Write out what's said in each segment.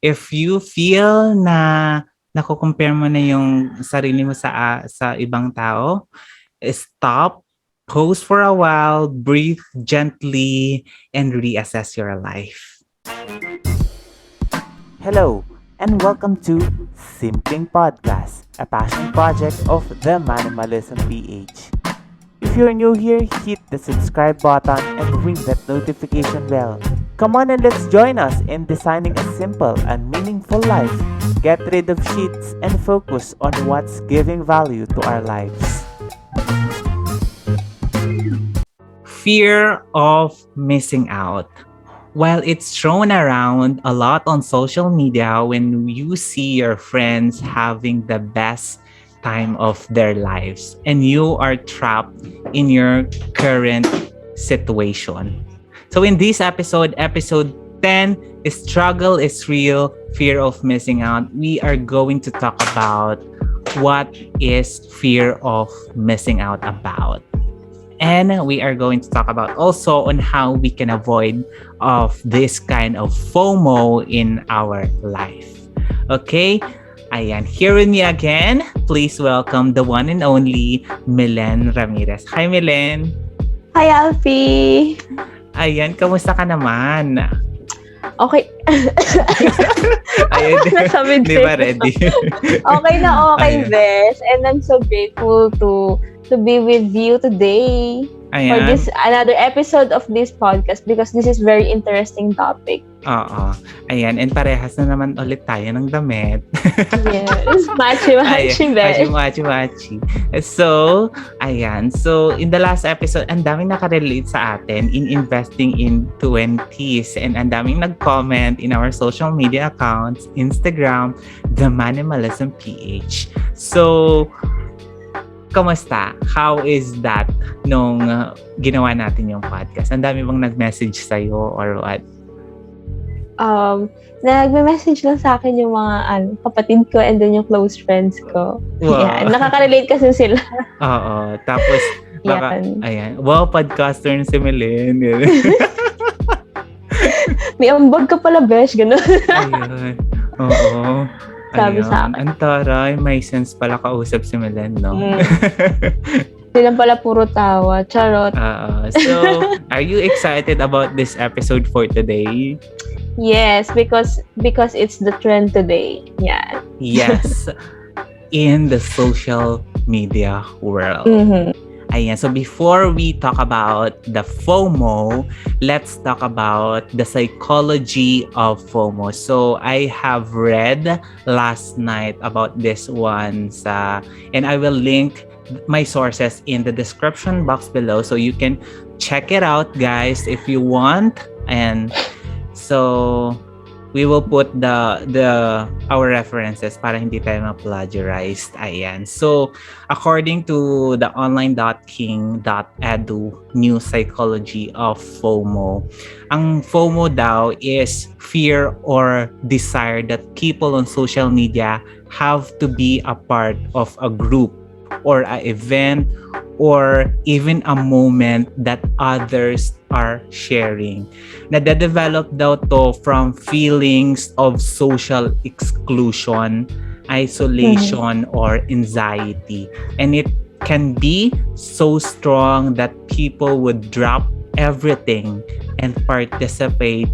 If you feel na nako-compare mo na yung sarili mo sa ibang tao, stop, pause for a while, breathe gently, and reassess your life. Hello, and welcome to Simpleng Podcast, a passion project of the Moneymalism Ph. If you're new here, hit the subscribe button and ring that notification bell. Come on and let's join us in designing a simple and meaningful life. Get rid of sheets and focus on what's giving value to our lives. Fear of missing out. While it's thrown around a lot on social media when you see your friends having the best time of their lives and you are trapped in your current situation. So in this episode 10, Struggle is Real, Fear of Missing Out, we are going to talk about what is fear of missing out about. And we are going to talk about also on how we can avoid of this kind of FOMO in our life. Okay? Ayan, here with me again. Please welcome the one and only Milen Ramirez. Hi, Milen. Hi, Alfie. Ayan, kamusta ka naman? Okay. Ayun, Nasabi di ba ready? Okay na okay, Ayan. Bes. And I'm so grateful to be with you today for Ayan. this another episode of this podcast because this is very interesting topic. Oo. Ayan, and parehas na naman ulit tayo ng damit. Yes. Machi, Bes. Machi. So, ayan. So, in the last episode, ang daming nakarelate sa atin in investing in 20s and ang daming nag-comment in our social media accounts, Instagram, The Moneymalism Ph. So, kamusta? How is that nung ginawa natin yung podcast? Ang dami bang nag-message sa'yo or what? Nagme-message lang sa akin yung mga kapatid ko and then yung close friends ko. Wow. Yeah, nakaka-relate kasi sila. Oo. Tapos, baka, Yan. ayan. Wow, podcaster na si Milen. May ambag ka pala, Besh. Ganun. Ayun. Oo. Sabi Ayun. sa akin. Ang taray, may sense pala kausap si Milen, no? Sila pala puro tawa. Charot. So, are you excited about this episode for today? Yes, because it's the trend today. Yeah. Yes. In the social media world. Mm-hmm. Ayan. So before we talk about the FOMO, let's talk about the psychology of FOMO. So I have read last night about this one and I will link my sources in the description box below so you can check it out, guys, if you want. And so we will put our references para hindi tayo ma-plagiarized. Ayan. So, according to the online.king.edu new psychology of FOMO, ang FOMO daw is fear or desire that people on social media have to be a part of a group or an event or even a moment that others are sharing. Nade-develop daw to from feelings of social exclusion, isolation, or anxiety. And it can be so strong that people would drop everything and participate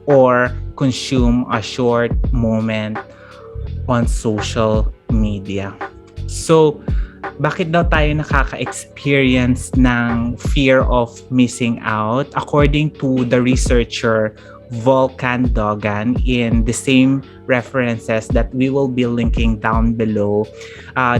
or consume a short moment on social media. So, bakit daw tayo nakaka-experience ng fear of missing out? According to the researcher Volkan Dogan in the same references that we will be linking down below,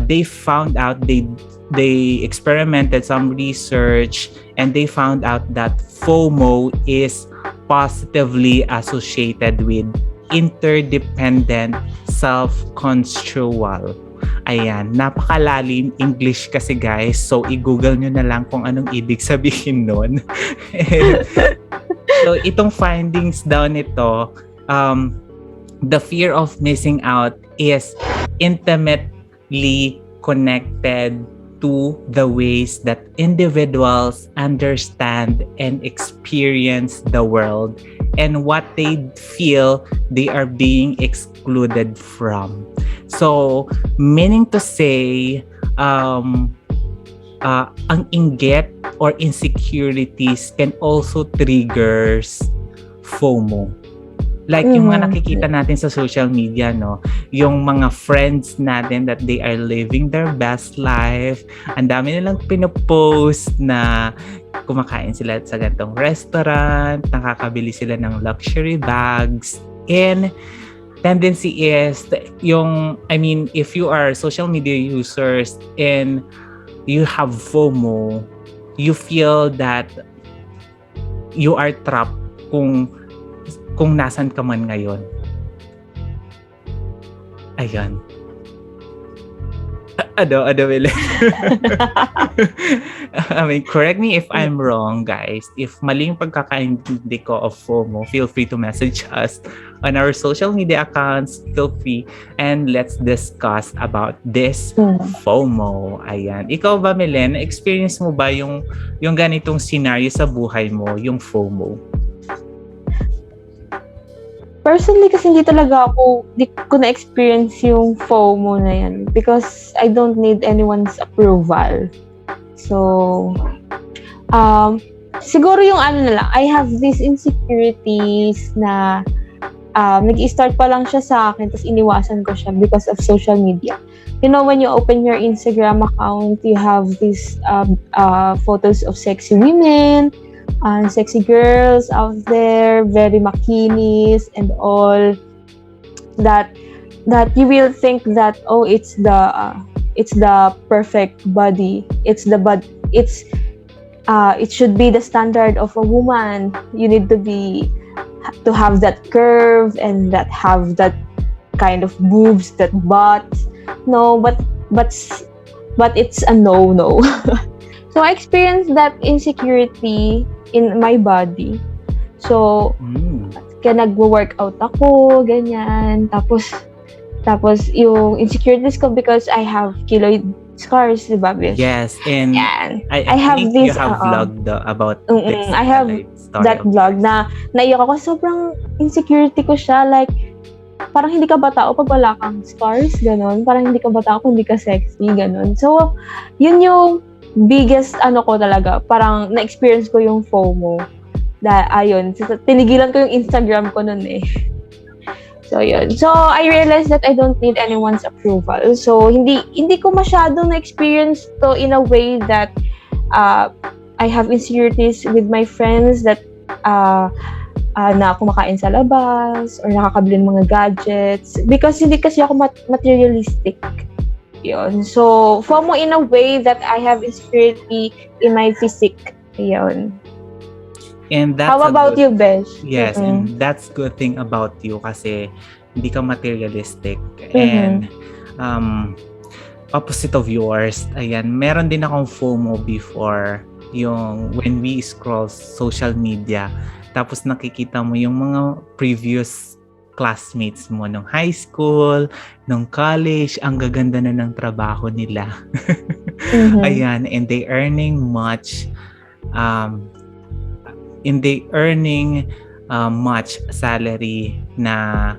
they found out, they experimented some research and they found out that FOMO is positively associated with interdependent self-construal. Ayan, napakalalim English kasi, guys. So, i-google nyo na lang kung anong ibig sabihin nun. So, itong findings daw nito, the fear of missing out is intimately connected to the ways that individuals understand and experience the world and what they feel they are being excluded from. So, meaning to say, ang inggit or insecurities can also triggers FOMO. Like yung mga nakikita natin sa social media, no? Yung mga friends natin that they are living their best life. Ang dami nilang pinopost na kumakain sila sa ganitong restaurant, nakakabili sila ng luxury bags, and tendency is if you are social media users and you have FOMO, you feel that you are trapped kung nasan ka man ngayon. Ayan. Wala. I mean, correct me if I'm wrong, guys. If mali yung pagkakaintindi ko of FOMO, feel free to message us on our social media accounts. Feel free and let's discuss about this FOMO. Ayan. Ikaw ba, Milen, experience mo ba yung ganitong scenario sa buhay mo, yung FOMO? Personally, kasi hindi ko na-experience yung FOMO na yan because I don't need anyone's approval. So, siguro yung I have these insecurities na nag-i-start pa lang siya sa akin tapos iniwasan ko siya because of social media. You know, when you open your Instagram account, you have these photos of sexy women, sexy girls out there, very makinis and all that you will think that it's the perfect body. It should be the standard of a woman. You need to have that curve and have that kind of boobs, that butt. No, but it's a no. So I experienced that insecurity in my body. So, kaya nagwo-workout ako, ganyan. Tapos yung insecurities ko because I have keloid scars, di ba, Bish? Yes, and I have think this, you have vlogged about this. I have that vlog na naiyak ako. Sobrang insecurity ko siya. Like, parang hindi ka ba tao pag wala kang scars, ganon. Parang hindi ka ba tao kung hindi ka sexy, ganon. So, yun yung biggest ko talaga, parang na-experience ko yung FOMO. Ayun, tinigilan ko yung Instagram ko nun eh. So, yun. So, I realized that I don't need anyone's approval. So, hindi ko masyadong na-experience to in a way that I have insecurities with my friends that na kumakain sa labas or nakakabili ng mga gadgets because hindi kasi ako materialistic. Yun. So, FOMO in a way that I have insecurity in my physique. Yun. And that's how about you, Besh? Yes, and that's good thing about you kasi hindi ka materialistic. And opposite of yours, ayan, meron din akong FOMO before yung when we scroll social media tapos nakikita mo yung mga previous classmates mo nung high school, nung college, ang gaganda na ng trabaho nila. Ayan, and they earning much much salary na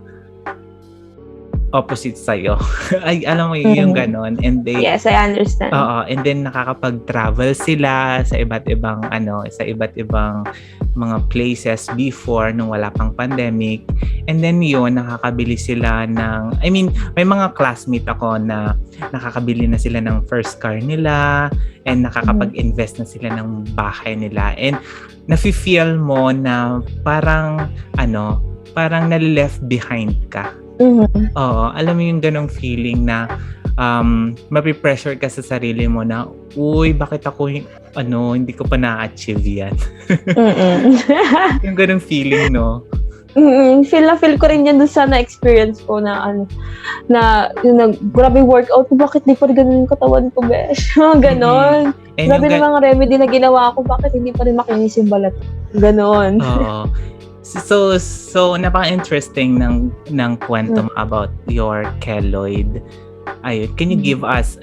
opposite sa'yo. Ay, alam mo yung ganon. And they, yes, I understand. And then nakakapag-travel sila sa iba't ibang mga places before nung wala pang pandemic. And then yun, nakakabili sila ng, may mga classmate ako na nakakabili na sila ng first car nila and nakakapag-invest na sila ng bahay nila. And nafe-feel mo na parang nalileft behind ka. Oo, alam mo yung ganong feeling na mapipressure ka sa sarili mo na, uy, bakit ako hindi ko pa na-achieve yan. Yung ganong feeling, no? Feel ko rin yan doon sa na-experience ko na grabe workout ko, bakit di pa rin ganun yung katawan ko, besh? Ganon. Grabe na mga remedy na ginawa ko, bakit hindi pa rin makinis yung balat? Ganon. Oo. So napaka-interesting ng kwento about your keloid. Ayun, can you give us,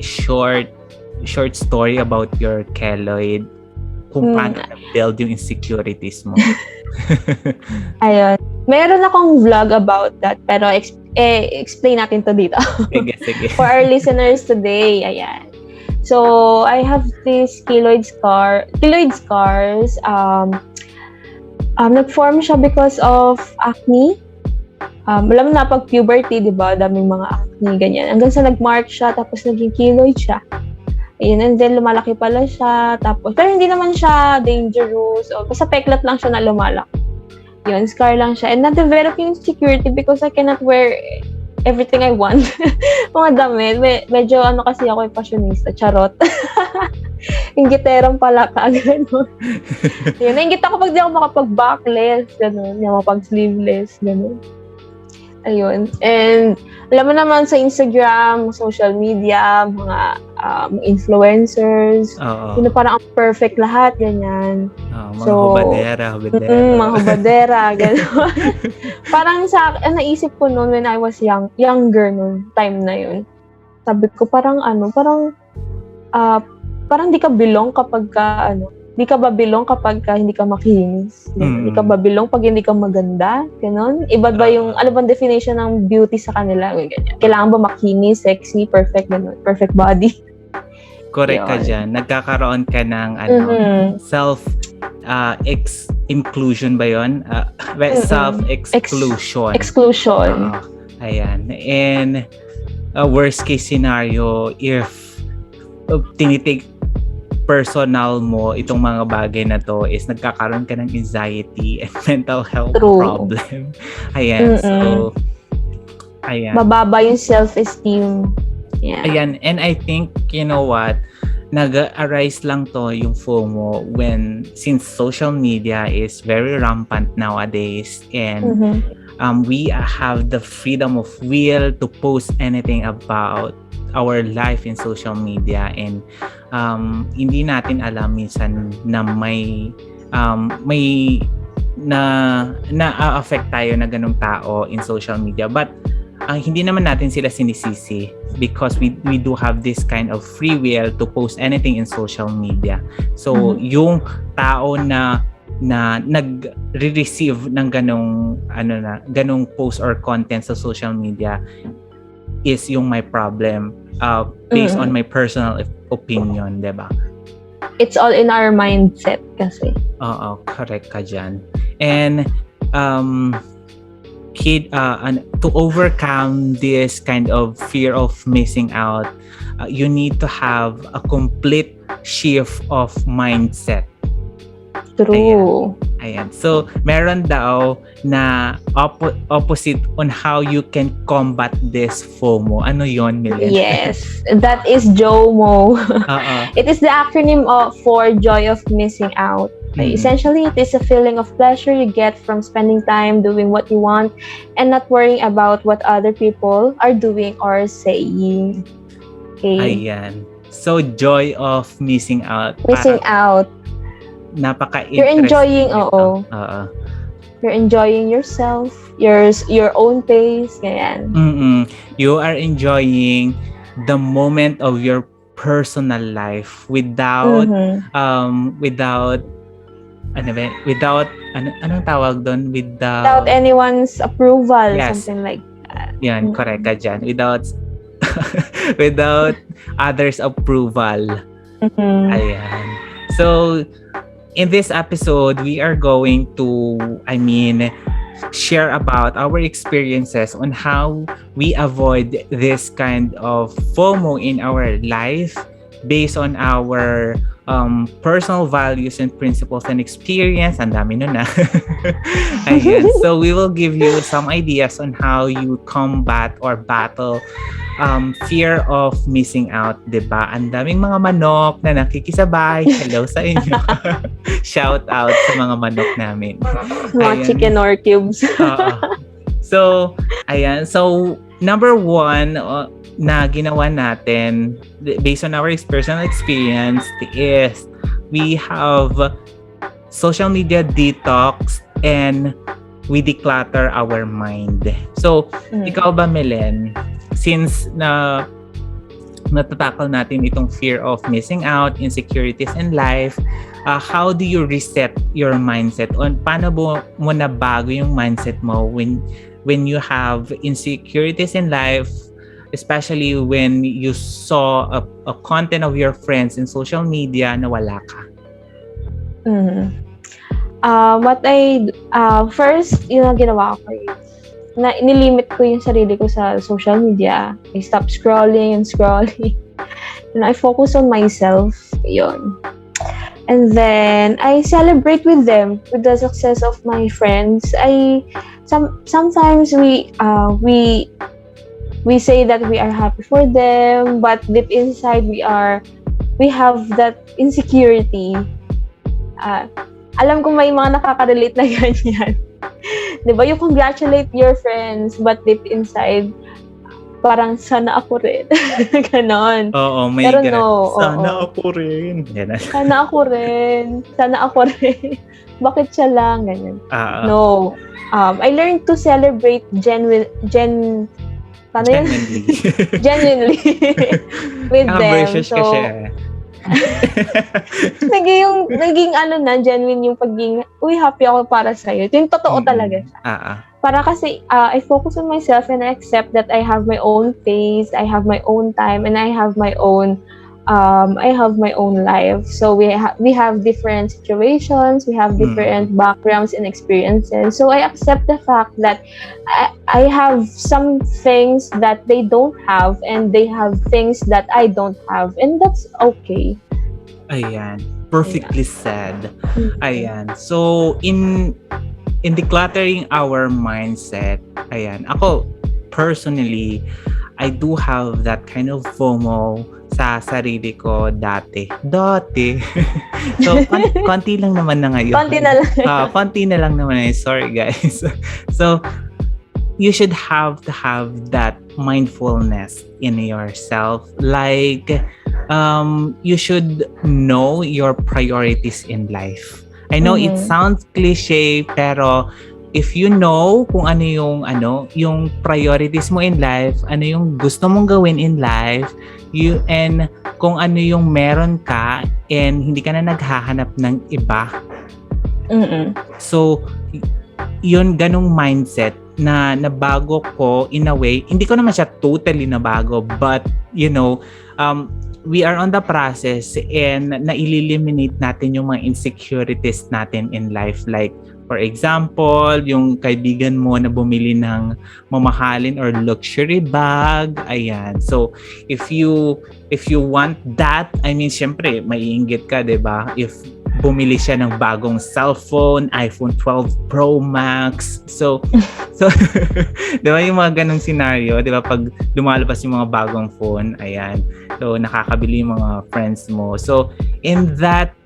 short story about your keloid? kung paano na-build yung insecurities mo. Ayun. Meron akong vlog about that, pero explain natin to dito. Sige. For our listeners today, ayan. So, I have this keloid scars. Nag-form siya because of acne. Alam na, pag puberty, di ba, daming mga acne, ganyan. Hanggang sa nag-mark siya, tapos naging keloid siya. Ayun, and then lumalaki pala siya. Tapos, pero hindi naman siya dangerous. Basta peklat lang siya na lumalaki. Yun, scar lang siya. And na-develop yung insecurity because I cannot wear everything I want. Mga damit. Medyo kasi ako yung fashionista. Charot. Ingiterang pala ka. Gano'n. Yun, naingit ako pag di ako makapag-backless. Gano'n. Makapag-sleeveless. Gano'n. Ayun. And alam mo naman sa Instagram, social media, mga influencers, yun parang ang perfect lahat, ganyan. Mga hubadera. Mga hubadera, gano'n. Parang naisip ko noon when I was younger noon, time na yun. Sabi ko parang di ka belong kapag di ka babilong kapag hindi ka makinis. Di ka babilong pag hindi ka maganda. Ganon. Iba ba yung, ano bang definition ng beauty sa kanila? Ganyan. Kailangan ba makinis, sexy, perfect, ganon. Perfect body. Correct ka dyan. Nagkakaroon ka ng inclusion ba yun? Self-exclusion. Exclusion. Ayan. And worst case scenario, if tinitig personal mo itong mga bagay na to is nagkakaroon ka ng anxiety and mental health problem. Ayan. So, ayan. Mababa yung self-esteem. Yeah. Ayan. And I think, you know what, nag-arise lang to yung FOMO since social media is very rampant nowadays and we have the freedom of will to post anything about our life in social media and hindi natin alam minsan na may na-affect tayo na ganung tao in social media, but hindi naman natin sila sinisisi because we do have this kind of free will to post anything in social media. So yung tao na nag-receive ng ganung post or content sa social media is yung my problem based on my personal opinion, diba? It's all in our mindset kasi. Oo, correct ka dyan. And to overcome this kind of fear of missing out, you need to have a complete shift of mindset. True. Ayan. So, meron daw na opposite on how you can combat this FOMO. Ano yon, Milen? Yes. That is JOMO. It is the acronym for joy of missing out. Essentially, it is a feeling of pleasure you get from spending time doing what you want and not worrying about what other people are doing or saying. Okay. Ayan. So, joy of missing out. Missing out. Napaka-interesting. You're enjoying, You're enjoying yourself, your own pace, ganyan. You are enjoying the moment of your personal life without anong tawag doon? Without anyone's approval, yes. Something like that. Yan, correct ka dyan. Without others' approval. Ayan. So, in this episode, we are going to, share about our experiences on how we avoid this kind of FOMO in our life based on our personal values and principles and experience. Ang dami nun na. Ayan. So, we will give you some ideas on how you combat or battle fear of missing out, diba? Ang daming mga manok na nakikisabay. Hello sa inyo. Shout out sa mga manok namin. Mga chicken or cubes. So, ayan. So, number one na ginawa natin based on our personal experience is we have social media detox and we declutter our mind. So, ikaw ba, Milen? Since na natatakal natin itong fear of missing out, insecurities in life, how do you reset your mindset? O paano mo nabago yung mindset mo when you have insecurities in life, especially when you saw a content of your friends in social media na wala ka? First, yung ginawa ko is, na nilimit ko yung sarili ko sa social media. I stop scrolling and scrolling. And I focus on myself. Yun. And then, I celebrate with them, with the success of my friends. Sometimes we say that we are happy for them, but deep inside we have that insecurity. Alam ko may mga nakaka-relate na ganyan. Diba? You congratulate your friends, but deep inside, parang sana ako rin. Ganon. Oo, may pero ganun. no. Sana ako rin. Ganun. Sana ako rin. Sana ako rin. Bakit siya lang? Ganyan. No. I learned to celebrate genuinely with them. So, naging genuine yung pagiging, happy ako para sa'yo. Ito yung totoo talaga siya. Para kasi, I focus on myself and I accept that I have my own pace, I have my own time, and I have my own life. So we have different situations, we have different backgrounds and experiences. So I accept the fact that I have some things that they don't have, and they have things that I don't have, and that's okay. Ayan, perfectly said. Ayan. So in decluttering our mindset, ayan, ako personally, I do have that kind of FOMO sa sarili ko dati. So, konti lang naman na ngayon. Konti na lang naman ngayon. Sorry, guys. So, you should have to have that mindfulness in yourself. Like, you should know your priorities in life. I know it sounds cliche, pero if you know kung ano yung priorities mo in life, ano yung gusto mong gawin in life, and kung ano yung meron ka and hindi ka na naghahanap ng iba. So, yun ganung mindset na nabago ko in a way. Hindi ko naman siya totally nabago, but we are on the process and na-eliminate natin yung mga insecurities natin in life. Like, for example, yung kaibigan mo na bumili ng mamahalin or luxury bag, ayan. So, if you want that, I mean, syempre, maiinggit ka, diba? If bumili siya ng bagong cellphone, iPhone 12 Pro Max. So diba yung mga ganong scenario, diba? Pag lumalabas yung mga bagong phone, ayan. So, nakakabili yung mga friends mo. So, in that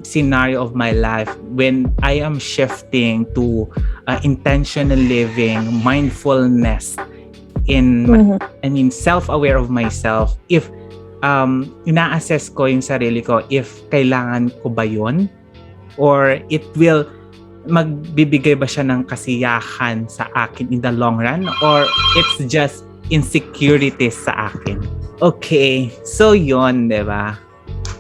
scenario of my life, when I am shifting to intentional living, mindfulness, self-aware of myself, if ina-assess ko yung sarili ko if kailangan ko ba yun, or it will magbibigay ba siya ng kasiyahan sa akin in the long run, or it's just insecurities sa akin. Okay, so yun, diba?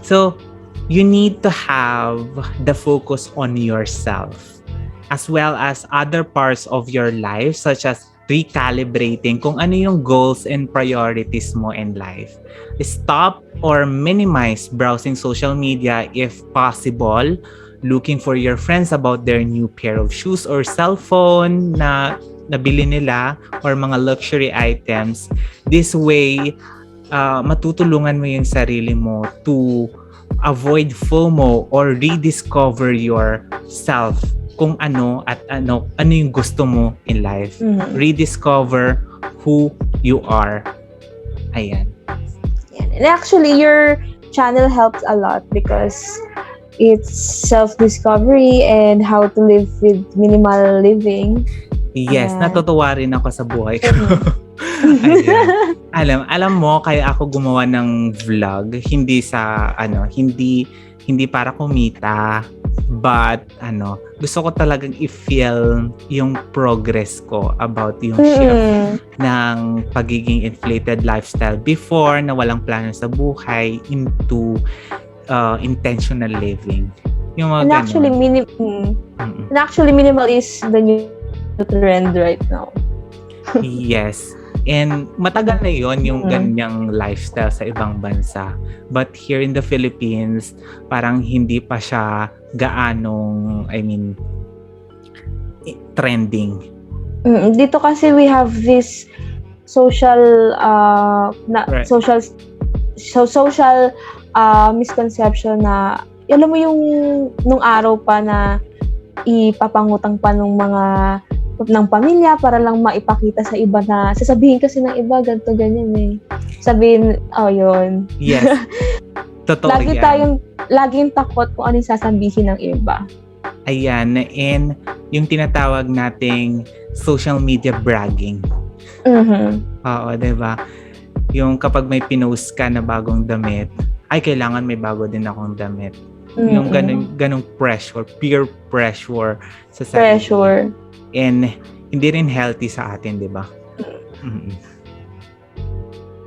So, you need to have the focus on yourself as well as other parts of your life, such as recalibrating kung ano yung goals and priorities mo in life. Stop or minimize browsing social media if possible, looking for your friends about their new pair of shoes or cell phone na nabili nila or mga luxury items. This way, matutulungan mo yung sarili mo to avoid FOMO or rediscover yourself kung ano yung gusto mo in life. Rediscover who you are. Ayan. And actually, your channel helps a lot because it's self-discovery and how to live with minimal living. Yes, natutuwa rin ako sa buhay ko. Alam mo, kaya ako gumawa ng vlog, hindi para kumita, But gusto ko talagang i-feel yung progress ko about yung shift ng pagiging inflated lifestyle before na walang plano sa buhay into intentional living. Yung mga And actually, minimal is the new trend right now. Yes. And matagal na yon yung ganyang lifestyle sa ibang bansa. But here in the Philippines, parang hindi pa siya gaanong, trending. Dito kasi we have this social misconception na alam mo yung nung araw pa na ipapangutang pa ng pamilya para lang maipakita sa iba na sasabihin kasi ng iba ganito ganyan sabihin yun. Yes. Totoo yan. Laging takot kung anong sasabihin ng iba. Ayan, and yung tinatawag nating social media bragging. Oo, diba? Yung kapag may pinost ka na bagong damit, ay kailangan may bago din akong damit. Yung ganong pressure, peer pressure sa sarili. Pressure. And hindi rin healthy sa atin, di ba?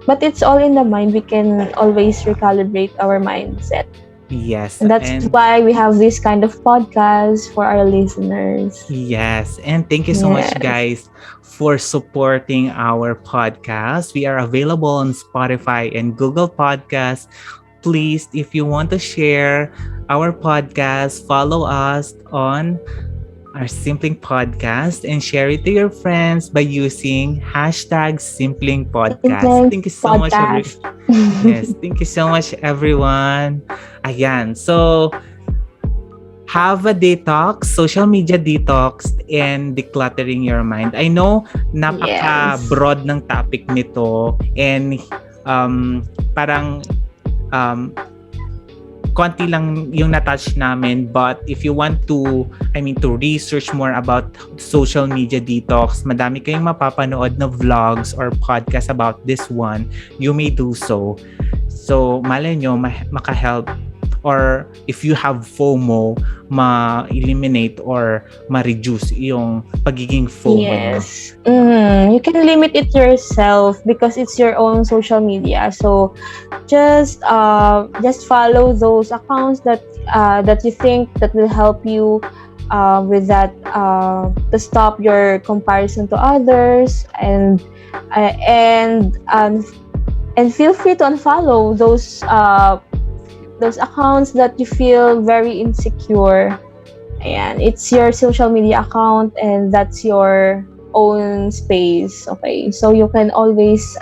But it's all in the mind. We can always recalibrate our mindset. Yes. And that's why we have this kind of podcast for our listeners. Yes. And thank you so much, guys, for supporting our podcast. We are available on Spotify and Google Podcasts. Please, if you want to share our podcast, follow us on our Simpleng podcast and share it to your friends by using #SimplengPodcast. Thank you so much. Yes, thank you so much, everyone. Ayan, so have a detox, social media detox, and decluttering your mind. I know napaka-broad ng topic nito and parang konti lang yung na-touch namin, but if you want to research more about social media detox, madami kayong mapapanood na vlogs or podcast about this one. You may do so. So, malay nyo, maka-help, or if you have FOMO, ma-eliminate or ma-reduce yung pagiging FOMO. Yes. You can limit it yourself because it's your own social media. So just follow those accounts that you think that will help you with that to stop your comparison to others, and feel free to unfollow those accounts that you feel very insecure. And it's your social media account and that's your own space. Okay, so you can always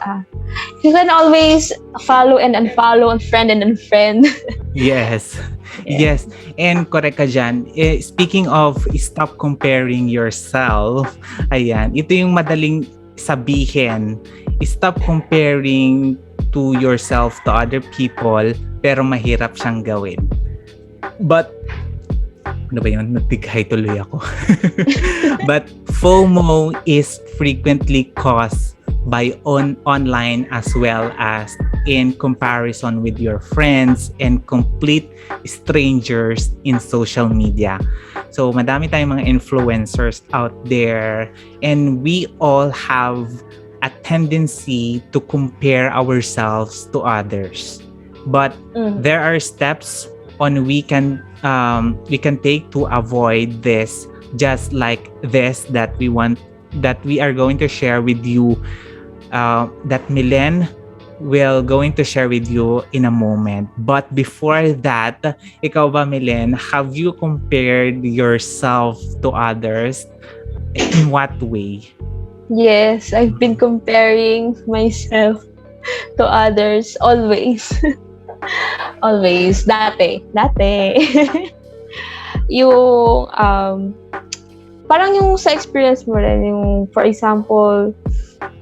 follow and unfollow, unfriend and unfriend. Yes. Yes. And correct ka dyan. Speaking of stop comparing yourself, ayan, ito yung madaling sabihin. Stop comparing to yourself to other people, pero mahirap siyang gawin. But ano ba yun? Nagtighay tuloy ako. But FOMO is frequently caused by online as well as in comparison with your friends and complete strangers in social media. So madami tayong mga influencers out there, and we all have a tendency to compare ourselves to others. But there are steps we can take to avoid this, just like this that we are going to share with you, that Milen will going to share with you in a moment. But before that, ikaw ba, Milen, have you compared yourself to others? In what way? Yes, I've been comparing myself to others always. Always. Dati. Yung, parang yung sa experience mo rin, yung, for example,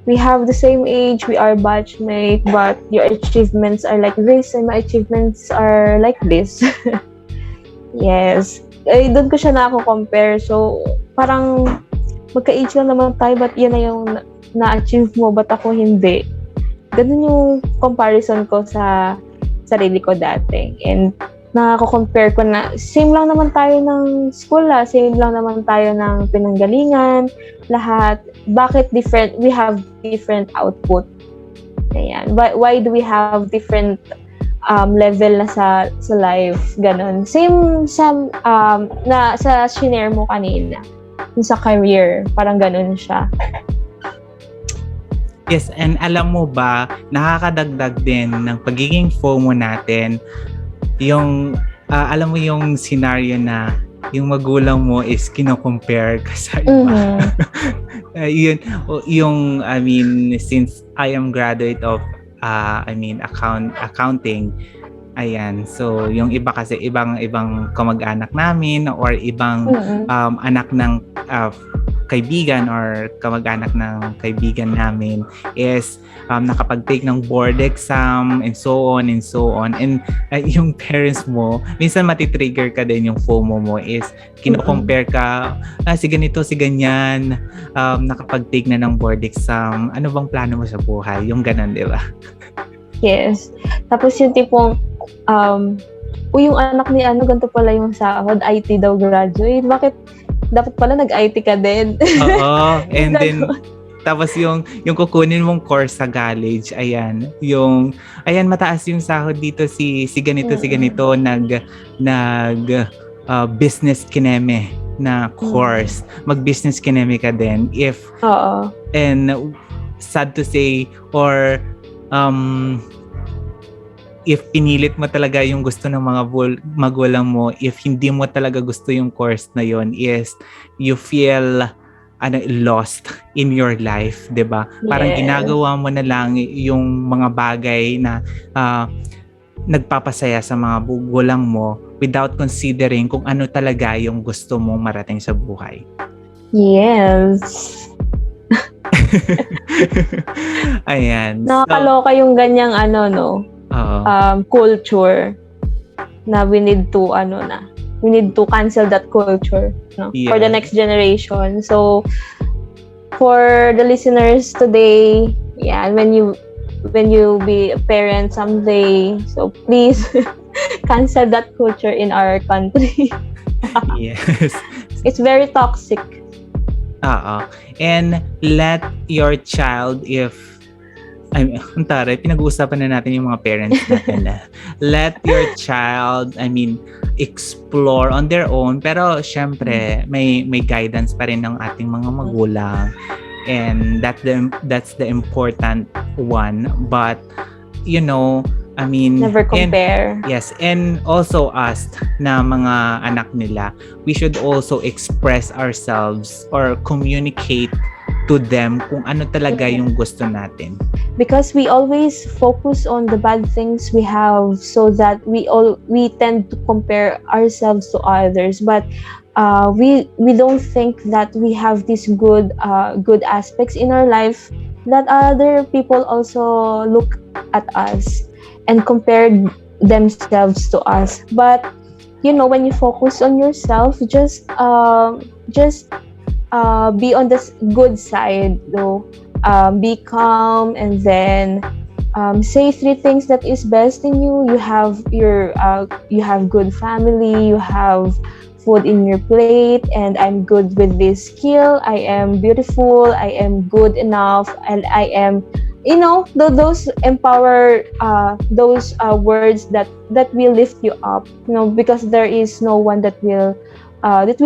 we have the same age, we are batchmate, but your achievements are like this, and my achievements are like this. Yes. Doon ko siya na-compare. So, parang, magka-age lang naman tayo, but yan na yung na-achieve mo, but ako hindi. Ganun yung comparison ko sa sarili ko dati. And nakako-compare ko na same lang naman tayo ng school, same lang naman tayo ng pinanggalingan, lahat. Bakit different? We have different output. Ayan. Why do we have different level na sa life? Ganon. Same na sa shinare mo kanina. Yung sa career, parang ganon siya. Yes, and alam mo ba, nakakadagdag din ng pagiging FOMO natin, yung, alam mo yung scenario na yung magulang mo is kino-compare ka sa iba. Yung, I mean, since I am graduate of, accounting, ayan, so yung iba kasi, ibang kamag-anak namin or ibang anak ng kaibigan or kamag-anak ng kaibigan namin is nakapag-take ng board exam and so on and so on. And yung parents mo, minsan matitrigger ka din yung FOMO mo is kino-compare ka, si ganito, si ganyan, nakapag-take na ng board exam, ano bang plano mo sa buhay? Yung ganun, di ba? Yes. Tapos yung tipong, yung anak ni ganito pala yung sahod, IT daw graduate. Bakit dapat pala nag-IT ka din? Oo. And then, tapos yung kukunin mong course sa college, ayan, mataas yung sahod dito si ganito, si ganito, nag business kineme na course. Mag-business kineme ka din. And sad to say, or if pinilit mo talaga yung gusto ng mga magulang mo, if hindi mo talaga gusto yung course na yon, is you feel lost in your life, 'di ba? Parang ginagawa mo na lang yung mga bagay na nagpapasaya sa mga magulang mo without considering kung ano talaga yung gusto mong marating sa buhay. Yes. Ayan. Nakakaloka yung ganyang culture na we need to cancel that culture for the next generation. So for the listeners today, when you be a parent someday, so please cancel that culture in our country. Yes. It's very toxic. And let your child, pinag-uusapan na natin yung mga parents natin na let your child, explore on their own, pero syempre may guidance pa rin ng ating mga magulang, and that's the important one. But never compare. And also us na mga anak nila, we should also express ourselves or communicate to them kung ano talaga yung gusto natin. Because we always focus on the bad things we have, so that we tend to compare ourselves to others, but we don't think that we have these good aspects in our life, that other people also look at us and compare themselves to us. But when you focus on yourself, just be on the good side, though. Be calm, and then say 3 things that is best in you. You have good family, you have food in your plate, and I'm good with this skill. I am beautiful, I am good enough, and I am, those empower, those words that will lift you up. Because there is no one that will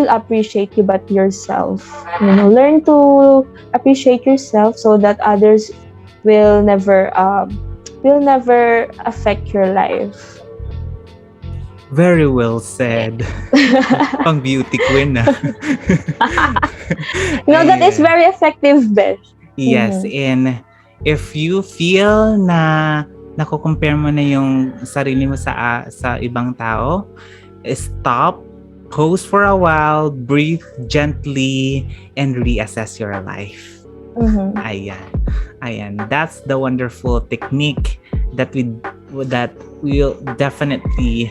appreciate you but yourself. Learn to appreciate yourself so that others will never affect your life. Very well said. Pang beauty queen na. That is very effective, Besh. Yes, and if you feel na nako-compare mo na yung sarili mo sa ibang tao, stop, pause for a while, breathe gently, and reassess your life. Ayan. That's the wonderful technique that will definitely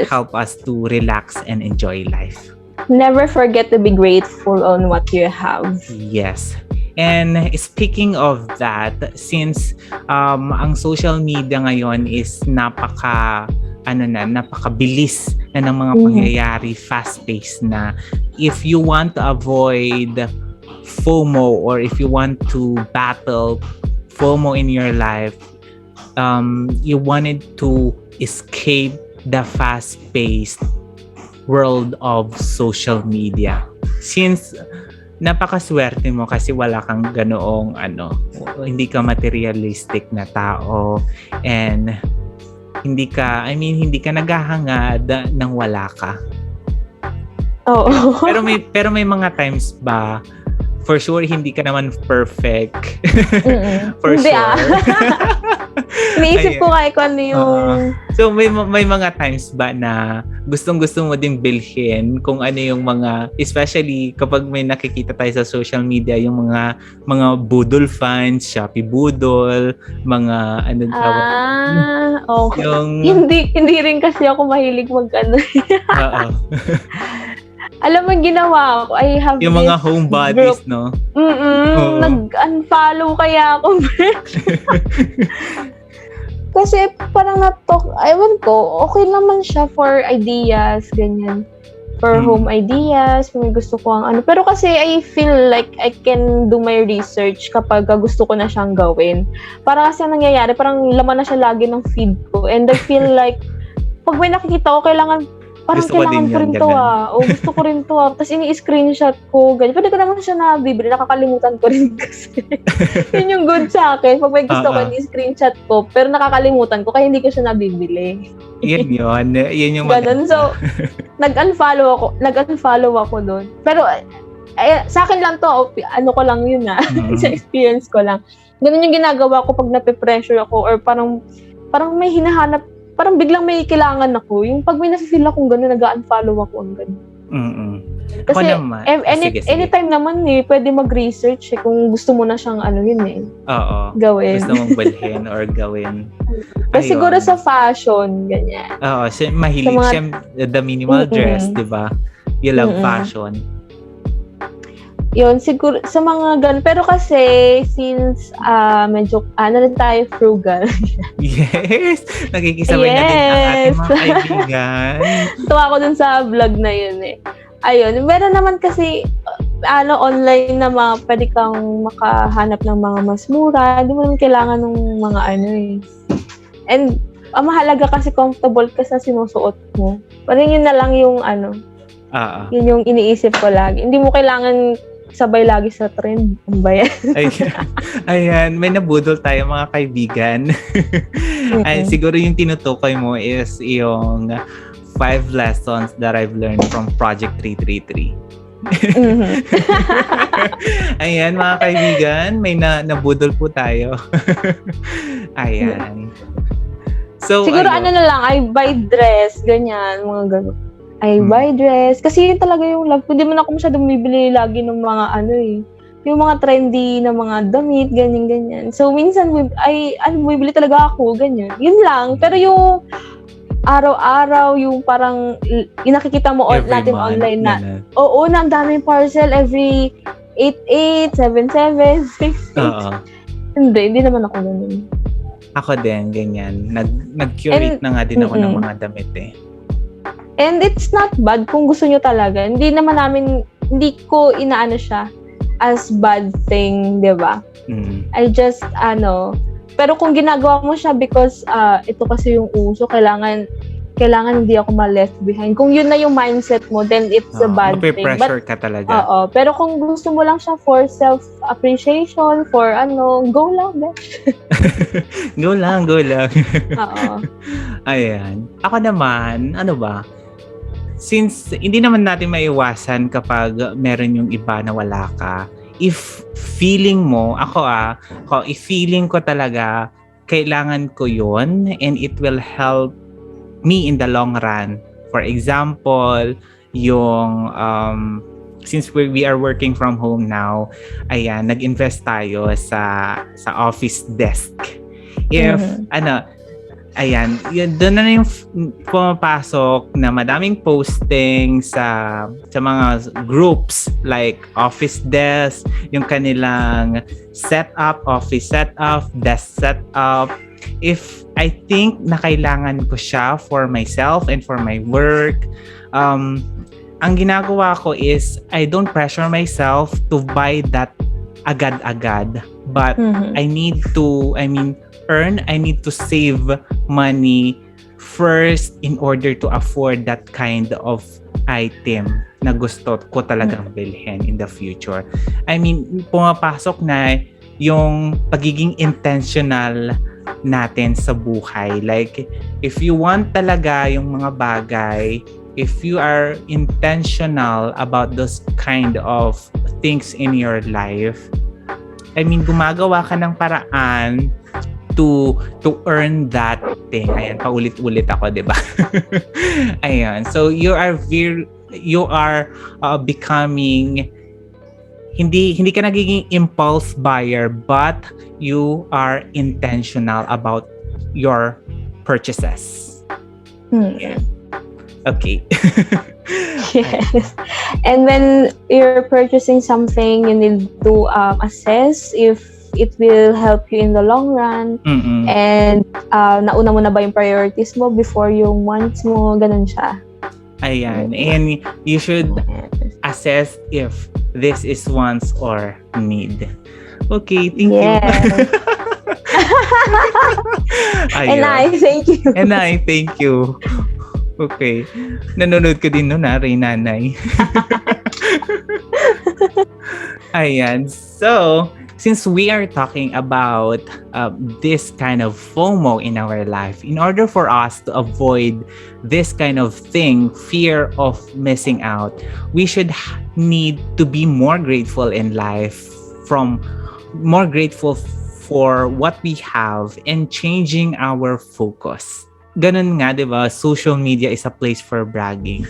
help us to relax and enjoy life. Never forget to be grateful on what you have. Yes. And speaking of that, since ang social media ngayon is napaka napakabilis na ng mga pangyayari, fast-paced na. If you want to avoid FOMO or if you want to battle FOMO in your life, you wanted to escape the fast-paced world of social media. Since napakaswerte mo kasi wala kang ganoong hindi ka materialistic na tao and hindi ka naghahangad nang wala ka. Oo. Pero may mga times ba, for sure hindi ka naman perfect. For hindi sure. Iniisip ko kung ano yung... So may mga times ba na gustong-gusto mo din bilhin kung ano yung mga, especially kapag may nakikita tayo sa social media, yung mga budol fans, Shopee budol, mga okay. Yung... Hindi rin kasi ako mahilig mag-ano. Oo. Alam mo, ginawa ko, I have yung mga homebodies, no? Nag-unfollow kaya ako. Kasi parang ewan ko, okay naman siya for ideas, ganyan. For home ideas, kung may gusto ko ang Pero kasi I feel like I can do my research kapag gusto ko na siyang gawin. Para kasi ang nangyayari, parang laman na siya lagi ng feed ko. And I feel like, pag may nakikita ko, kailangan ko rin to gusto ko rin to Tapos ini-screenshot ko, ganyan. Pwede ko naman siya nabibili, nakakalimutan ko rin kasi. Yun yung good sa akin. Pag may gusto ko, ini-screenshot ko, pero nakakalimutan ko, kaya hindi ko siya nabibili. Yun yung ganun. So, nag-unfollow ako doon. Pero, sa akin lang to, ko lang yun sa experience ko lang. Ganun yung ginagawa ko pag nape-pressure ako or parang may hinahanap, parang biglang may kailangan ako. Yung pag may nafe-feel akong gano'n, nag-unfollow ako ang gano'n. Kasi anytime naman pwede mag-research kung gusto mo na siyang gawin. Gusto mong bilhin or gawin. Kasi siguro sa fashion, ganyan. Oo, mahilig siya the minimal dress, di ba? You love fashion. Yun, siguro, sa mga ganun. Pero kasi, since medyo, rin tayo, frugal. Yes! Nakikisabay na din ang ating mga kaibigan. Tuwa ko dun sa vlog na yun Ayun, meron naman kasi, online na pwede kang makahanap ng mga mas mura. Hindi mo naman kailangan ng mga And, mahalaga kasi comfortable ka sa sinusuot mo. Parang yun na lang yung yun yung iniisip ko lagi. Hindi mo kailangan sabay lagi sa trend. Ang bayan. Ayan, may nabudol tayo mga kaibigan. Ay, siguro yung tinutukoy mo is yung 5 lessons that I've learned from Project 333. Ayan, mga kaibigan, may nabudol po tayo. Ayan. So, siguro na lang, I buy dress, ganyan, mga gano'n. I buy dress. Kasi yun talaga yung love ko. Hindi man ako masyadong bumibili lagi ng mga yung mga trendy na mga damit, ganyan. So, minsan, bumibili talaga ako, ganyan. Yun lang. Pero yung araw-araw, yung parang, yung nakikita mo natin month, online na, oo, na ang daming parcel every 8-8, 7-7, 6-6. Hindi naman ako ganun. Ako din, ganyan. Nag-curate na nga din ako ng mga damit And it's not bad kung gusto nyo talaga. Hindi ko inaano siya as bad thing, di ba? I just, pero kung ginagawa mo siya because ito kasi yung uso, kailangan hindi ako ma-left behind. Kung yun na yung mindset mo, then it's a bad thing. Mape-pressure ka talaga. Oo. Pero kung gusto mo lang siya for self-appreciation, for go lang, besh. Go lang. Oo. Ayan. Ako naman, since hindi naman natin maiwasan kapag meron yung iba na wala ka, if feeling mo, if feeling ko talaga, kailangan ko yun and it will help me in the long run. For example, yung since we are working from home now, ayan, nag-invest tayo sa office desk. If ayan, doon na yung pumapasok na madaming posting sa mga groups like office desk, yung kanilang setup, office setup, desk setup, if I think na kailangan ko siya for myself and for my work, ang ginagawa ko is I don't pressure myself to buy that agad-agad. But I need to, earn, I need to save money first in order to afford that kind of item na gusto ko talagang bilhin in the future. Pumapasok na yung pagiging intentional natin sa buhay. Like, if you want talaga yung mga bagay, if you are intentional about those kind of things in your life, gumagawa ka ng paraan to earn that thing. Ayan, paulit-ulit ako, 'di ba? Ayan. So you are becoming hindi ka nagiging impulse buyer, but you are intentional about your purchases. Yeah. Okay. Yes. And when you're purchasing something, you need to assess if it will help you in the long run. And nauna mo na ba yung priorities mo before yung wants mo, ganun siya. Ayan. And you should assess if this is wants or need. Okay, thank you. And I thank you. And I thank you. Okay. Nanonood ko din nun, Ray Nanay. Ayan. So, since we are talking about this kind of FOMO in our life, in order for us to avoid this kind of thing, fear of missing out, we should need to be more grateful in life, more grateful for what we have and changing our focus. Ganun nga, di ba? Social media is a place for bragging.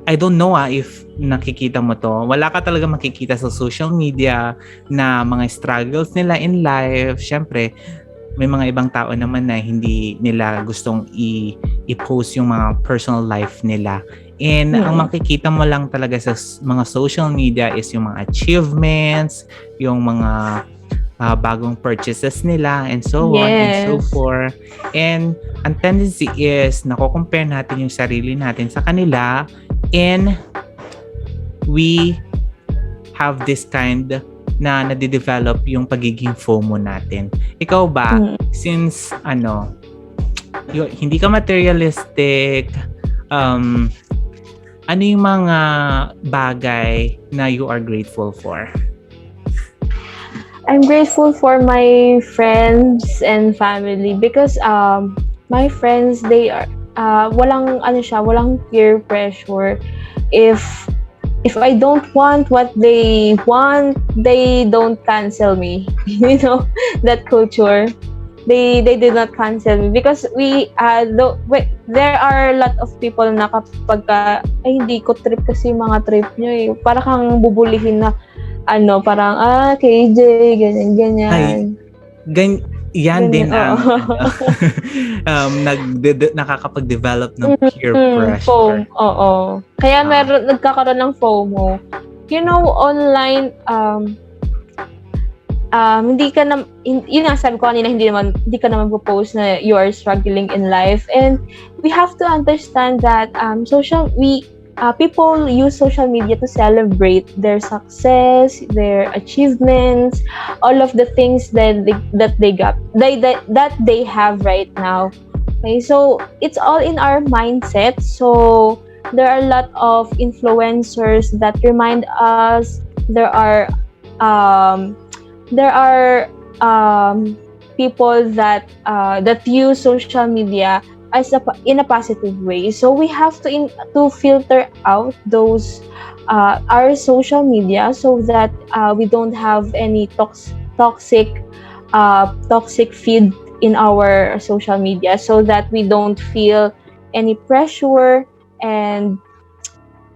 I don't know if nakikita mo to. Wala ka talaga makikita sa social media na mga struggles nila in life. Syempre, may mga ibang tao naman na hindi nila gustong i-post yung mga personal life nila. And ang makikita mo lang talaga sa mga social media is yung mga achievements, yung mga bagong purchases nila, and so on and so forth. And ang tendency is nako-compare natin yung sarili natin sa kanila, and we have this kind na nade-develop yung pagiging FOMO natin. Ikaw ba, since hindi ka materialistic, ano yung mga bagay na you are grateful for? I'm grateful for my friends and family because my friends, they are walang peer pressure. If I don't want what they want, they don't cancel me. You know, that culture. They did not cancel me because there are a lot of people na kapag hindi ko trip kasi mga trip nyo eh. Para kang bubulihin na parang, KJ, ganyan. Yan din ang nakakapag-develop ng peer pressure. Oo. Kaya nagkakaroon ng FOMO. You know, online, hindi ka na, yun nga sabi ko kanina, hindi ka naman post na you are struggling in life. And we have to understand that people use social media to celebrate their success, their achievements, all of the things that they have right now. Okay, so it's all in our mindset. So there are a lot of influencers that remind us. There are people that use social media in a positive way. So we have to filter out those our social media so that we don't have any toxic feed in our social media, so that we don't feel any pressure, and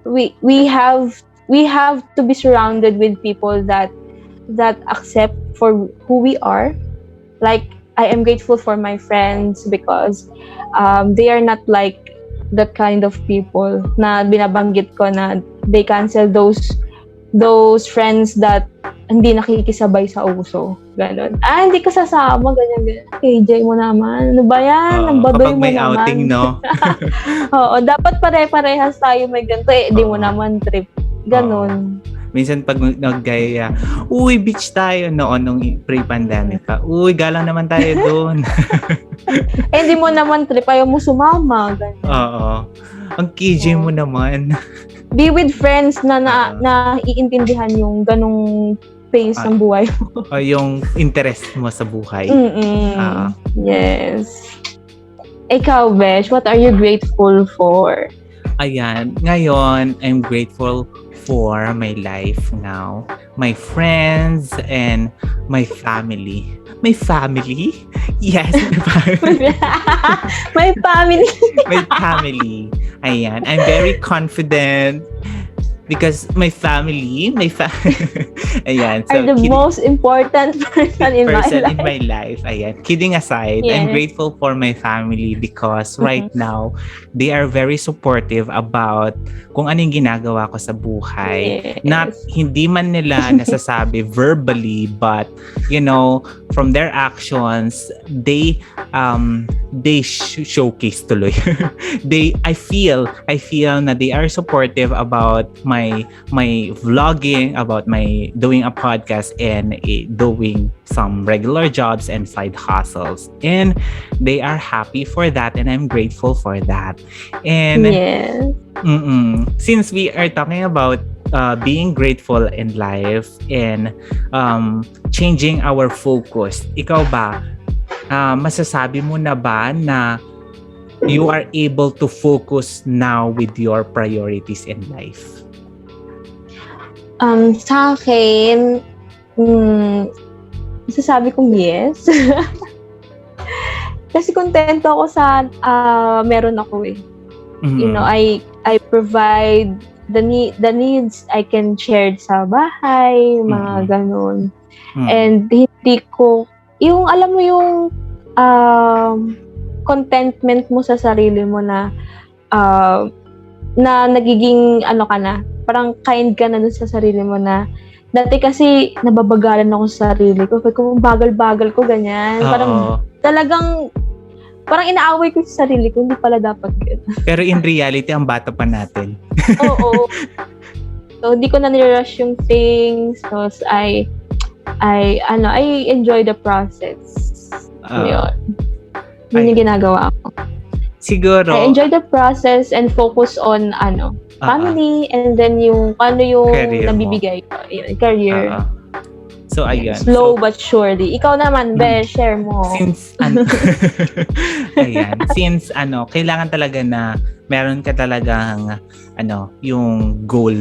we have to be surrounded with people that accept for who we are. Like, I am grateful for my friends because they are not like the kind of people na binabanggit ko na they cancel those friends that hindi nakikisabay sa uso. Ganon. Hindi ka sasama, ganyan. KJ mo naman. Ano ba yan? Ang baduy Kapag mo may naman. outing, no? Oo, dapat pare-parehas tayo may ganito. Di mo naman trip. Ganon. Minsan pag naggaya, uy, beach tayo noon nung pre-pandemic pa. Uy, gala naman tayo doon. Hindi mo naman trip. Ayaw mo sumama. Ganon. Oo. Ang KJ mo naman. Be with friends na iintindihan yung ganong phase ng buhay mo. O yung interest mo sa buhay. Yes. Ikaw, Besh, what are you grateful for? Ayan. Ngayon, I'm grateful for my life now, my friends, and my family. My family? Yes, my family. My family. My family. Ayan. I'm very confident because my family, ayan. So, are the most important person in my life. Ayan. Kidding aside, yes. I'm grateful for my family because right now, they are very supportive about kung anong ginagawa ko sa buhay. Yes. Not, hindi man nila nasasabi verbally, but, from their actions, they showcase tuloy. I feel na they are supportive about my vlogging, about my doing a podcast and doing some regular jobs and side hustles, and they are happy for that, and I'm grateful for that. And yes. Since we are talking about being grateful in life and changing our focus, ikaw ba, masasabi mo na ba na you are able to focus now with your priorities in life? Sa akin, masasabi kong yes. Kasi kontento ako sa meron ako eh. I provide the needs I can share sa bahay, mga ganun. And hindi ko, yung alam mo yung contentment mo sa sarili mo na nagiging ka na, parang kind ka na dun sa sarili mo na dati kasi nababagalan ako sa sarili ko. Kung bagal-bagal ko, ganyan. Parang talagang parang inaaway ko sa sarili ko, hindi pala dapat ganyan. Pero in reality, ang bata pa natin. Oo. So, hindi ko na nirush yung things. So, I enjoy the process. Yun yung ginagawa ko. Siguro. I enjoy the process and focus on family, and then yung career nabibigay ko. Career. So, ayun. Slow but surely. Ikaw naman, share mo. Since, kailangan talaga na meron ka talagang, yung goal,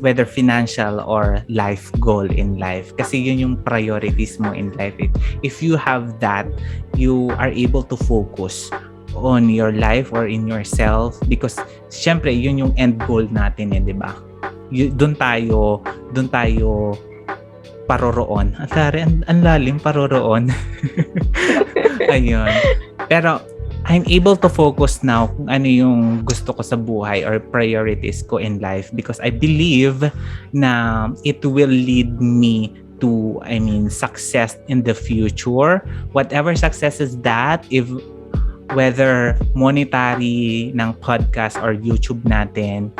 whether financial or life goal in life. Kasi yun yung priorities mo in life. If you have that, you are able to focus on your life or in yourself, because syempre yun yung end goal natin di ba? Doon tayo paroroon. Ang lalim paroroon. Ayun. Pero I'm able to focus now kung ano yung gusto ko sa buhay or priorities ko in life, because I believe na it will lead me to, success in the future. Whatever success is that, whether monetary ng podcast or YouTube natin,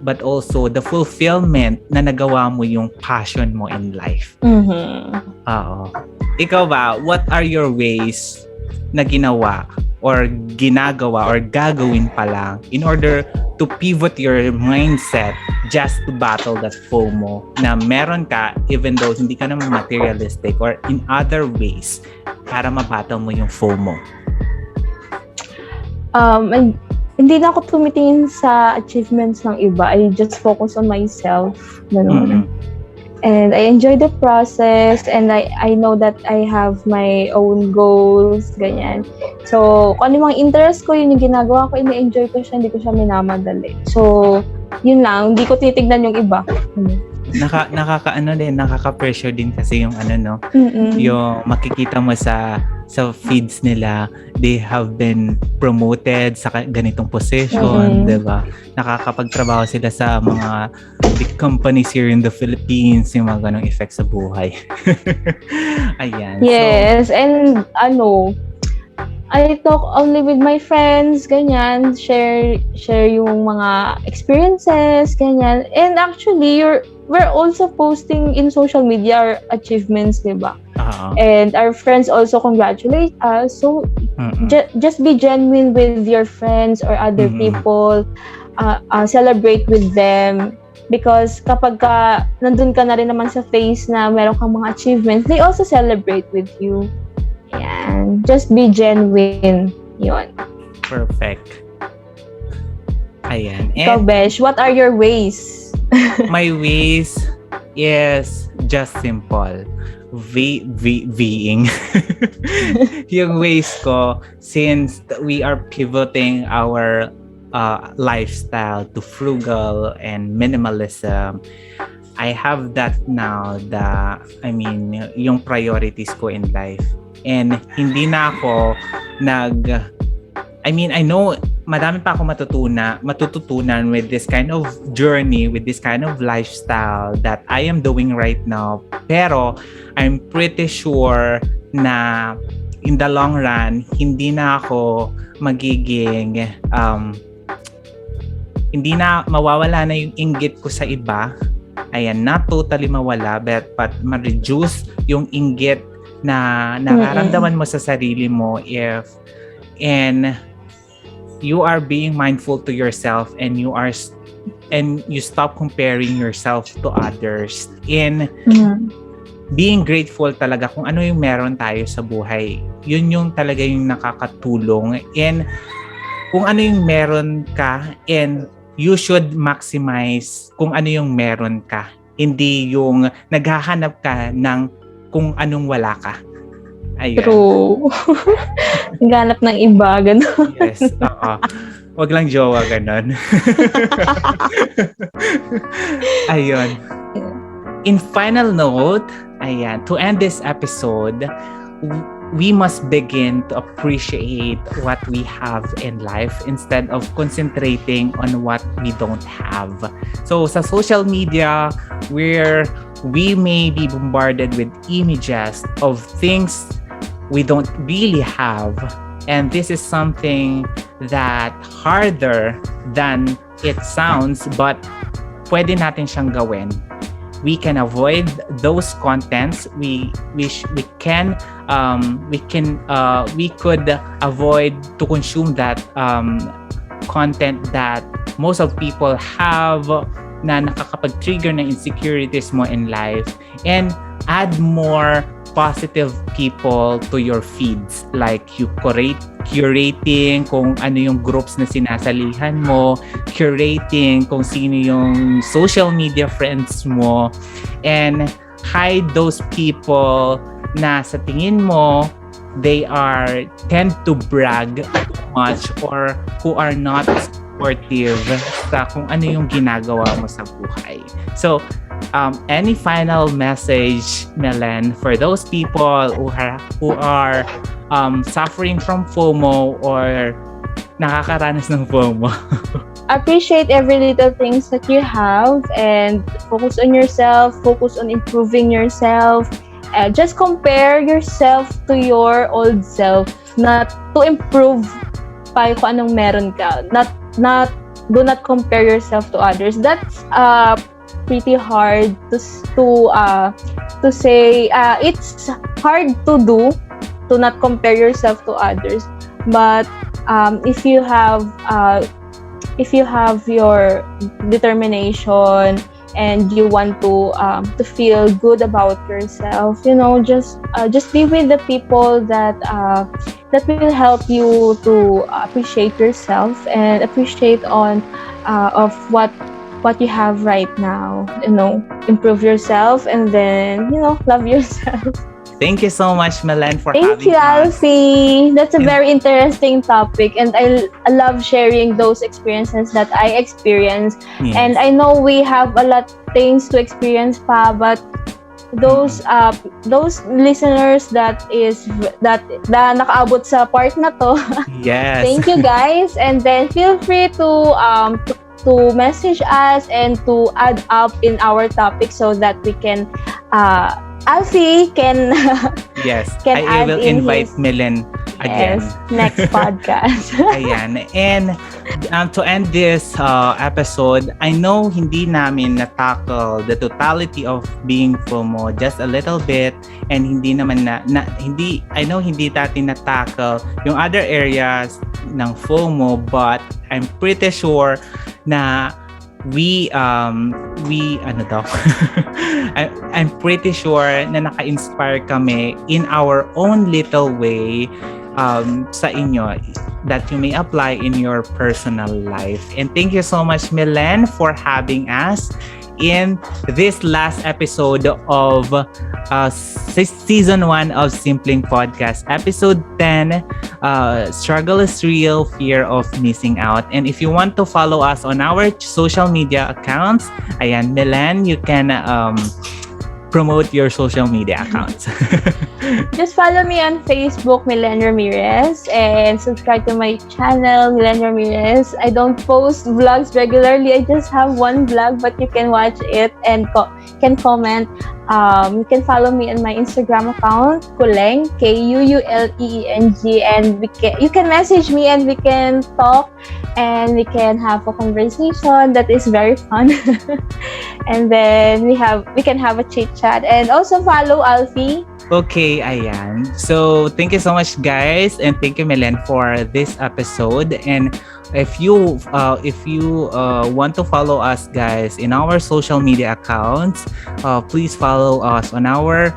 but also the fulfillment na nagawa mo yung passion mo in life. Oo. Ikaw ba, what are your ways na ginawa or ginagawa or gagawin pa lang in order to pivot your mindset just to battle that FOMO na meron ka, even though hindi ka naman materialistic, or in other ways para mabattle mo yung FOMO? Hindi na ako tumitingin sa achievements ng iba. I just focus on myself. Ganun. And I enjoy the process, and I know that I have my own goals, ganyan. So, kung ano yung mga interest ko, yun yung ginagawa ko, ini-enjoy ko siya, hindi ko siya minamadali. So, yun lang, hindi ko titignan yung iba. nakaka-pressure din kasi yung no, Mm-mm. yung makikita mo sa feeds nila, they have been promoted sa ganitong position, Mm-mm. 'di ba? Nakakapagtrabaho sila sa mga big companies here in the Philippines, yung mga ganong effect sa buhay. Ayan. Yes, and I talk only with my friends, ganyan, share yung mga experiences, ganyan. And actually, we're also posting in social media our achievements, diba? And our friends also congratulate us. So, just be genuine with your friends or other people. Celebrate with them. Because kapag nandun ka na rin naman sa phase na meron kang mga achievements, they also celebrate with you. Yan. Just be genuine. Yun. Perfect. Ayan. Ikaw, Besh, what are your ways? My ways is just simple. Being. Yung ways ko, since we are pivoting our lifestyle to frugal and minimalism, I have that now, yung priorities ko in life. And hindi na ako I know madami pa ako matututunan with this kind of journey, with this kind of lifestyle that I am doing right now. Pero I'm pretty sure na in the long run, hindi na ako magiging hindi na mawawala na yung inggit ko sa iba. Ayan, not totally mawala, but ma-reduce yung inggit na nararamdaman mo sa sarili mo and you are being mindful to yourself and you stop comparing yourself to others and being grateful talaga kung ano yung meron tayo sa buhay. Yun yung talaga yung nakakatulong, and kung ano yung meron ka, and you should maximize kung ano yung meron ka, hindi yung naghahanap ka ng kung anong wala ka. Ayun. True. Naghanap ng iba, gano'n. Yes, oo. Wag lang jowa, gano'n. Ayun. In final note, to end this episode, we must begin to appreciate what we have in life instead of concentrating on what we don't have. So sa social media, where we may be bombarded with images of things we don't really have, and this is something that harder than it sounds, but pwede natin siyang gawin. We can avoid those contents. We could avoid to consume that content that most of people have na nakakapag-trigger ng insecurities mo in life, and add more positive people to your feeds, like you curating kung ano yung groups na sinasalihan mo, curating kung sino yung social media friends mo, and hide those people na sa tingin mo they tend to brag too much or who are not supportive sa kung ano yung ginagawa mo sa buhay. So any final message, Melen, for those people who are suffering from FOMO or nakakaranas ng FOMO? Appreciate every little things that you have and focus on yourself, focus on improving yourself. Just compare yourself to your old self, not to improve pa kung anong meron ka. Do not compare yourself to others. That's pretty hard to say. It's hard to do, to not compare yourself to others, but if you have your determination and you want to feel good about yourself, just be with the people that will help you to appreciate yourself and appreciate of what you have right now. Improve yourself and then love yourself. Thank you so much, Melen, for Thank having you, us. 𝗟𝗲𝗻. That's a very interesting topic, and I love sharing those experiences that I experienced. Yes. And I know we have a lot things to experience pa, but those listeners that nakaabot sa part na to. Yes. Thank you, guys, and then feel free to message us and to add up in our topic so that we can 𝗟𝗲𝗻 can Yes. can I add will in invite his- Melen again. yes, next podcast. Ayan. And to end this episode, I know hindi namin na-tackle the totality of being FOMO, just a little bit, and hindi naman I know hindi natin na-tackle yung other areas ng FOMO, but I'm pretty sure na I'm pretty sure na naka-inspire kami in our own little way sa inyo that you may apply in your personal life. And thank you so much, Melen, for having us in this last episode of Season 1 of Simpleng Podcast, Episode 10, Struggle is Real, Fear of Missing Out. And if you want to follow us on our social media accounts, ayan, Melen, you can promote your social media accounts. Just follow me on Facebook, Melen Ramirez, and subscribe to my channel, Melen Ramirez. I don't post vlogs regularly. I just have one vlog, but you can watch it and can comment. You can follow me on my Instagram account, Kuleng, 𝗂𝗄𝗄LEENG, and you can message me and we can talk and we can have a conversation that is very fun. And then we can have a chit chat, and also follow 𝗟𝗲𝗻. Okay, ayan. So, thank you so much, guys, and thank you, Melen, for this episode. And if you want to follow us, guys, in our social media accounts, please follow us on our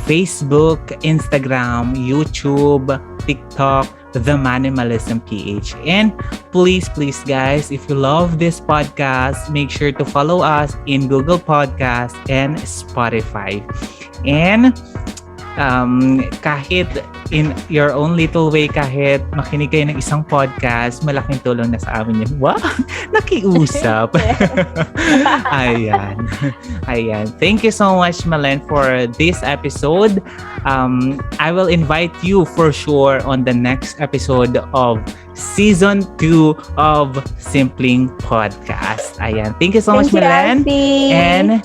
Facebook, Instagram, YouTube, TikTok, 𝗦𝗏𝗏 Ph. And please, guys, if you love this podcast, make sure to follow us in Google Podcast and Spotify. And kahit in your own little way, kahit makinig kayo ng isang podcast, malaking tulong na sa amin yun. Wow! Nakiusap! Ayan. Thank you so much, Melen, for this episode. I will invite you for sure on the next episode of Season 2 of Simpleng Podcast. Ayan. Thank you so much, Melen. And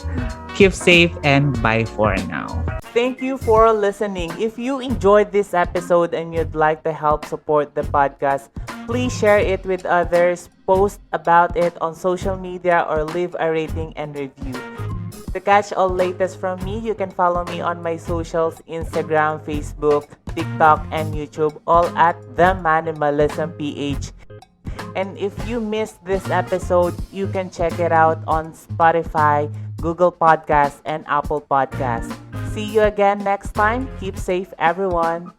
keep safe and bye for now. Thank you for listening. If you enjoyed this episode and you'd like to help support the podcast, please share it with others, post about it on social media, or leave a rating and review. To catch all latest from me, you can follow me on my socials, Instagram, Facebook, TikTok, and YouTube, all at 𝗦𝗏𝗏 Ph. And if you missed this episode, you can check it out on Spotify, Google Podcasts, and Apple Podcasts. See you again next time. Keep safe, everyone.